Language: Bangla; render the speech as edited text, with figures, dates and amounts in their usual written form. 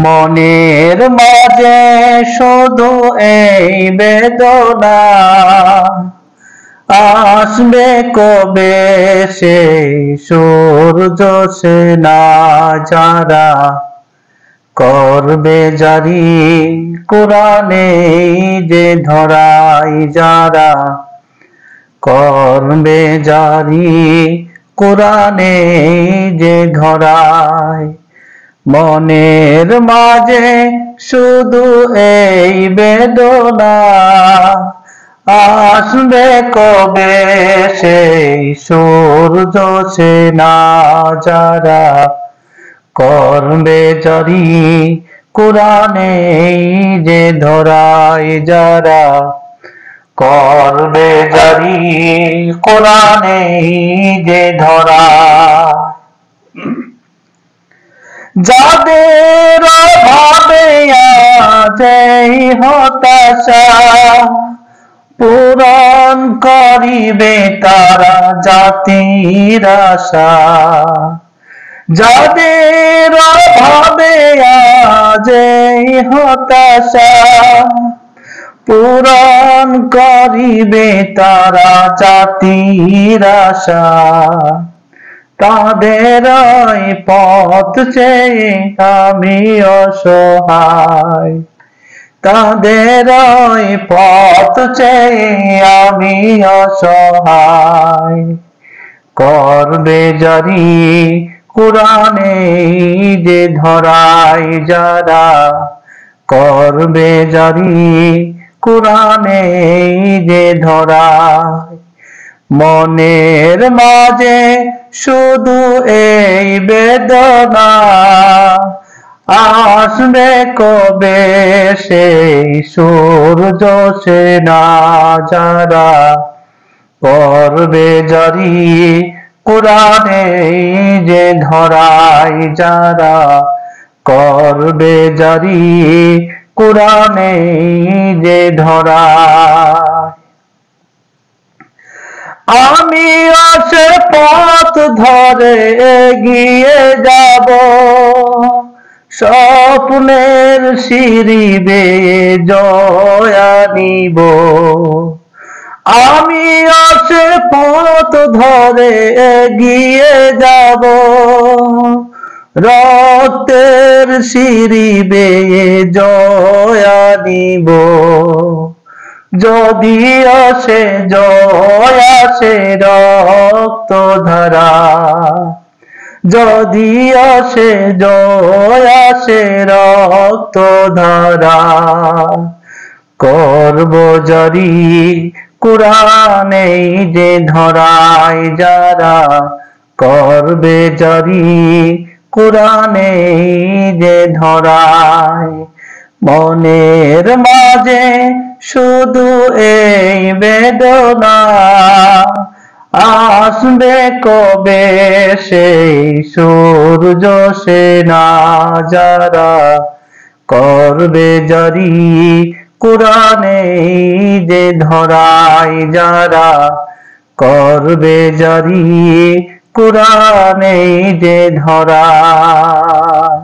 মনের মাঝে শুধু এই বেদনা, আসবে কবে সেই সূর্য সেনা যারা করবে জারি কোরআনে যে ধরাই যারা করবে জারি কোরআনে যে ধরাই। মনের মাঝে শুধু এই বেদনা, আসবে কবে সেই সূর্য সেনা যারা করবে জারি কোরআনে যে ধরাই যারা করবে জারি কোরআনে যে ধরা। যাদের অভাবে আজ এই হতাশা, পূরণ করিবে তারা জাতির আশা। যাদের অভাবে আজ এই হতাশা, পূরণ করিবে তারা জাতির আশা। তাদের পথ চেয়ে আমি অসহায়, তাদের পথ চেয়ে আমি অসহায়। করবে জারি কোরআনে যে ধরাই যারা করবে জারি কোরআনে যে ধরাই। মনের মাঝে শুধু এই বেদনা, আসবে কবে সেই সূর্য সেনা যারা করবে জারি কোরআনে যে ধরাই যারা করবে জারি কোরআনে যে ধরাই। আমিও সে পথ ধরে এগিয়ে যাব, স্বপ্নের সিঁড়ি বেয়ে জয় আনিব। আমিও সে পথ ধরে এগিয়ে যাব, রক্তের সিঁড়ি বেয়ে জয় আনিব। যদি আসে জয় আসে রক্ত ধারা, যদি আসে জয় আসে রক্ত ধারা। করব জারি কোরআনে যে ধরাই যারা করবে জারি কোরআনে যে ধরাই। মনের মাঝে শুধু এই বেদনা, আসবে কবে সেই সূর্য সেনা যারা করবে জারি কোরআনে যে ধরাই যারা করবে জারি কোরআনে যে ধরাই।